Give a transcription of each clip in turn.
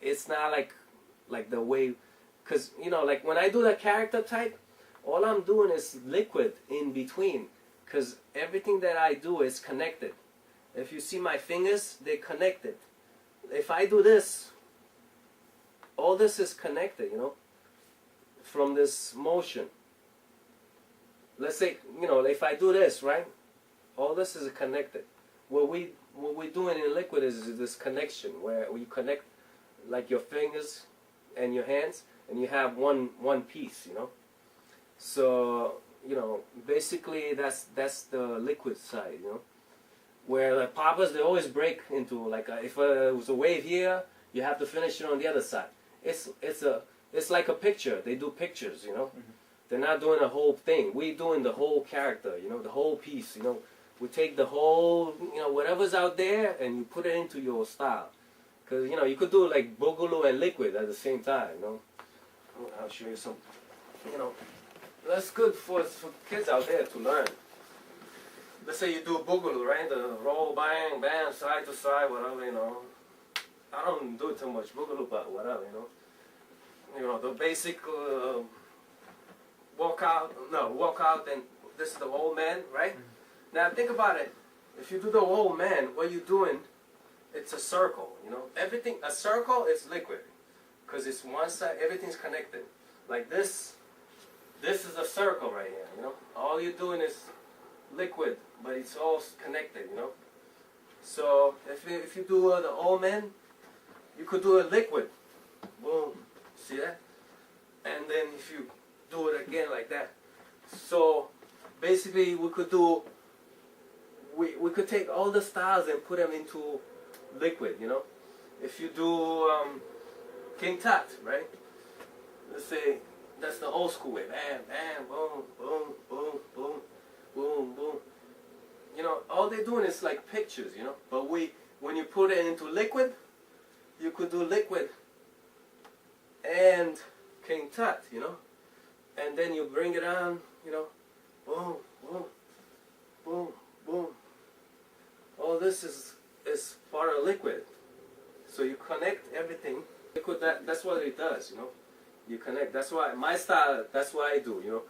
it's not like the way, because you know, like when I do the character type, all I'm doing is liquid in between, because everything that I do is connected. If you see my fingers, they're connected. If I do this, all this is connected, you know, from this motion. Let's say, you know, if I do this, right, all this is connected. What we're doing in liquid is this connection where we connect like your fingers and your hands, and you have one piece, you know. So, you know, basically that's the liquid side, you know. Where the poppers, they always break into like if it was a wave here, you have to finish it on the other side. It's like a picture. They do pictures, you know. Mm-hmm. They're not doing a whole thing. We're doing the whole character, you know, the whole piece, you know. We take the whole, you know, whatever's out there, and you put it into your style. Because, you know, you could do like boogaloo and liquid at the same time, you know. I'll show you some, you know. That's good for kids out there to learn. Let's say you do boogaloo, right? The roll, bang, bang, side to side, whatever, you know. I don't do too much boogaloo, but whatever, you know. You know, the basic walk out, and this is the old man, right? Mm-hmm. Now think about it. If you do the old man, what you're doing, it's a circle, you know. Everything, a circle is liquid, because it's one side, everything's connected. Like this is a circle right here, you know. All you're doing is liquid, but it's all connected, you know. So if you do the old man, you could do a liquid, boom, see that? And then if you do it again like that, so basically we could take all the styles and put them into liquid, you know. If you do King Tut, right? Let's say that's the old school way, bam, bam, boom, boom, boom, boom, boom, boom. You know, all they're doing is like pictures, you know. But when you put it into liquid, you could do liquid and King Tut, you know. And then you bring it on, you know, boom, boom, boom, boom. All this is part of liquid. So you connect everything. Liquid, that's what it does, you know. You connect. That's why my style, that's what I do, you know.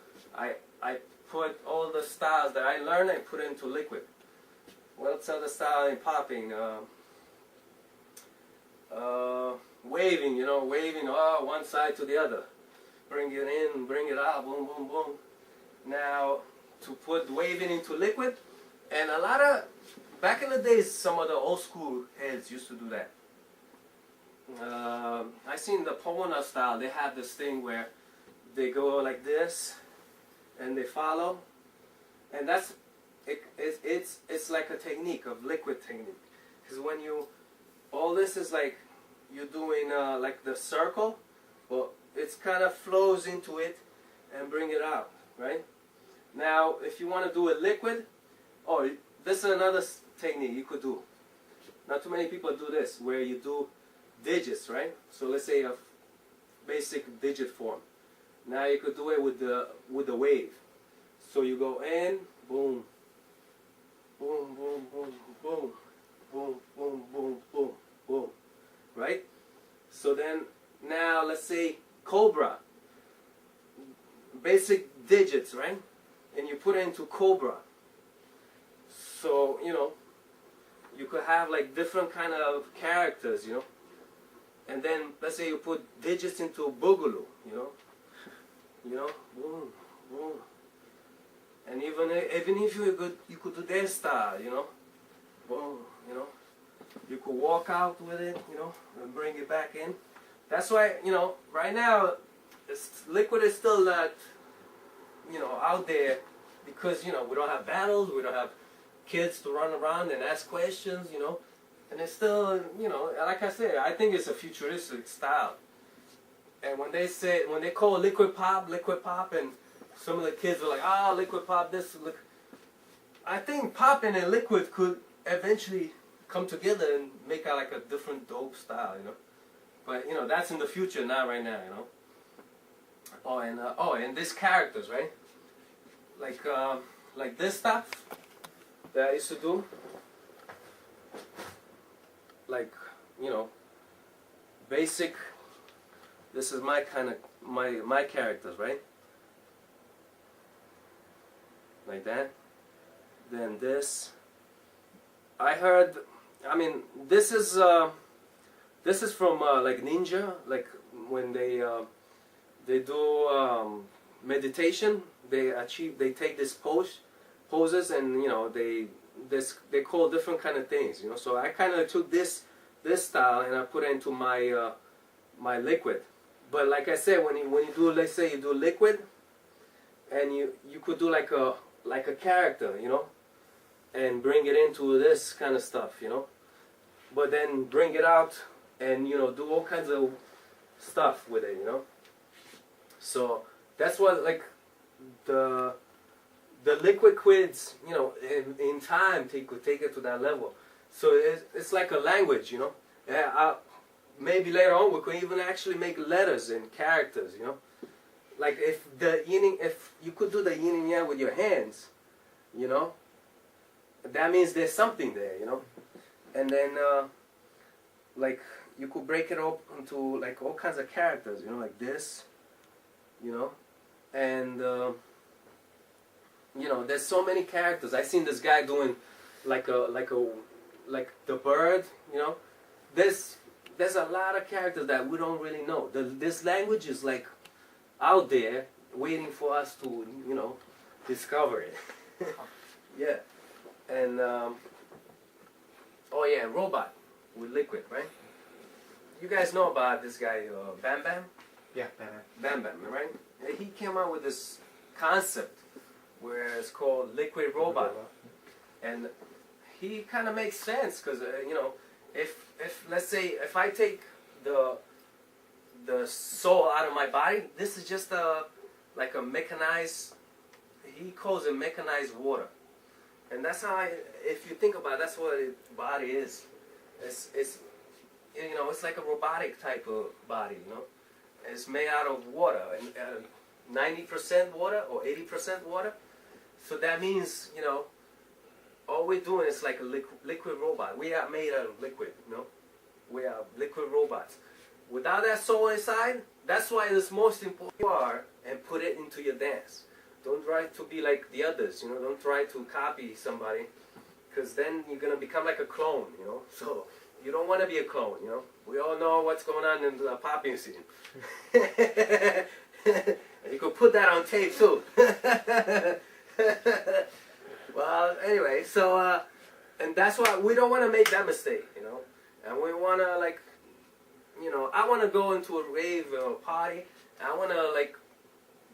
I put all the styles that I learned and put it into liquid. What's other style in popping? Waving, you know, waving one side to the other. Bring it in, bring it out, boom, boom, boom. Now, to put waving into liquid, and a lot of, back in the days, some of the old school heads used to do that. I seen the Pomona style, they have this thing where they go like this, and they follow, and that's, it's like a technique of liquid technique. Because when you, all this is like, you're doing like the circle, well, it's kind of flows into it and bring it out, right? Now, if you want to do it liquid, this is another technique you could do. Not too many people do this, where you do digits, right? So let's say a basic digit form. Now you could do it with the wave. So you go in, boom, boom, boom, boom, boom, boom, boom, boom, boom, boom, right? So then, now let's say Cobra, basic digits, right? And you put it into Cobra. So, you know, you could have like different kind of characters, you know. And then let's say you put digits into Boogaloo, you know, boom, boom. And even if you could do their style, you know, boom, you know. You could walk out with it, you know, and bring it back in. That's why, you know, right now, liquid is still not, you know, out there because, you know, we don't have battles, we don't have kids to run around and ask questions, you know. And it's still, you know, like I said, I think it's a futuristic style. And when they call liquid pop, and some of the kids are like, liquid pop, this, look. I think popping and liquid could eventually come together and make out like a different dope style, you know. But, you know, that's in the future, not right now, you know. And these characters, right? Like this stuff that I used to do. Like, you know, basic. This is my kind of my characters, right? Like that. Then this. I heard. I mean, this is from like ninja, like when they do meditation. They take this poses, and you know they call different kind of things. You know, so I kind of took this style and I put it into my my liquid. But like I said, when you do, let's say you do liquid, and you could do like a character, you know, and bring it into this kind of stuff, you know. But then bring it out and, you know, do all kinds of stuff with it, you know. So that's what, like, the liquid quids, you know, in time could take it to that level. So it's like a language, you know. Maybe later on we could even actually make letters and characters, you know. Like if you could do the yin and yang with your hands, you know, that means there's something there, you know. And then like you could break it up into like all kinds of characters, you know, like this, you know. And you know, there's so many characters. I seen this guy doing like the bird, you know. There's a lot of characters that we don't really know. This language is like out there waiting for us to, you know, discover it. Yeah. And oh yeah, robot with liquid, right? You guys know about this guy Bam Bam? Yeah, Bam Bam, right? He came out with this concept where it's called liquid robot. And he kind of makes sense because you know, if let's say if I take the soul out of my body, this is just like a mechanized. He calls it mechanized water, and that's how if you think about it, that's what body is. It's you know, it's like a robotic type of body. You know, it's made out of water, and 90% water or 80% water. So that means, you know, all we're doing is like a liquid robot. We are made out of liquid, you know. We are liquid robots. Without that soul inside, that's why it's most important you are and put it into your dance. Don't try to be like the others, you know. Don't try to copy somebody, because then you're going to become like a clone, you know. So you don't want to be a clone, you know. We all know what's going on in the popping scene. You could put that on tape too. Well, anyway, so, and that's why we don't want to make that mistake, you know. And we want to, like, you know, I want to go into a rave or a party. I want to, like,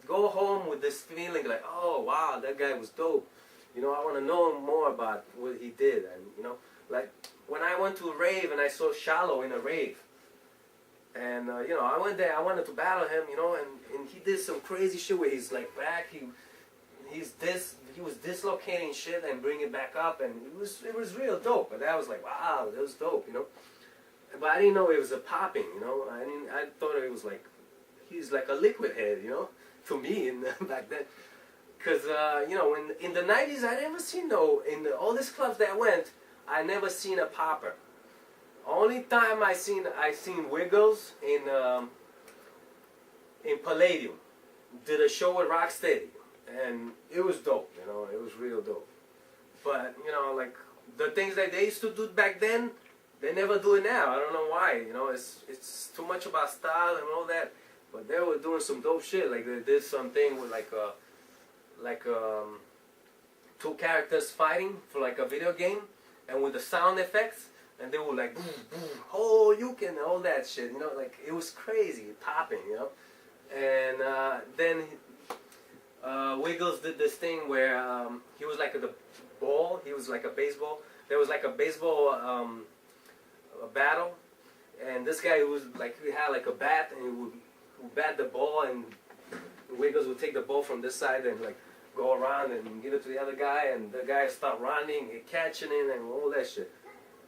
go home with this feeling like, oh, wow, that guy was dope. You know, I want to know more about what he did. And, you know, like, when I went to a rave and I saw Shallow in a rave. And, you know, I went there, I wanted to battle him, you know, and he did some crazy shit where he's, like, back, he was dislocating shit and bringing it back up, and it was real dope. But I was like, wow, that was dope, you know. But I didn't know it was a popping, you know. I thought it was like he's like a liquid head, you know, to me back then. Cause you know, in the '90s, I never seen all these clubs that I went, I never seen a popper. Only time I seen Wiggles in Palladium. Did a show with Rocksteady. And it was dope, you know, it was real dope. But, you know, like, the things that they used to do back then, they never do it now. I don't know why, you know, it's too much about style and all that. But they were doing some dope shit, like they did something with like two characters fighting for like a video game, and with the sound effects, and they were like, boom, boom, oh, you can, all that shit, you know, like, it was crazy, popping, you know. And then Wiggles did this thing where he was like the ball. He was like a baseball. There was like a baseball a battle, and this guy was like, he had like a bat, and he would bat the ball, and Wiggles would take the ball from this side and like go around and give it to the other guy, and the guy start running and catching it and all that shit.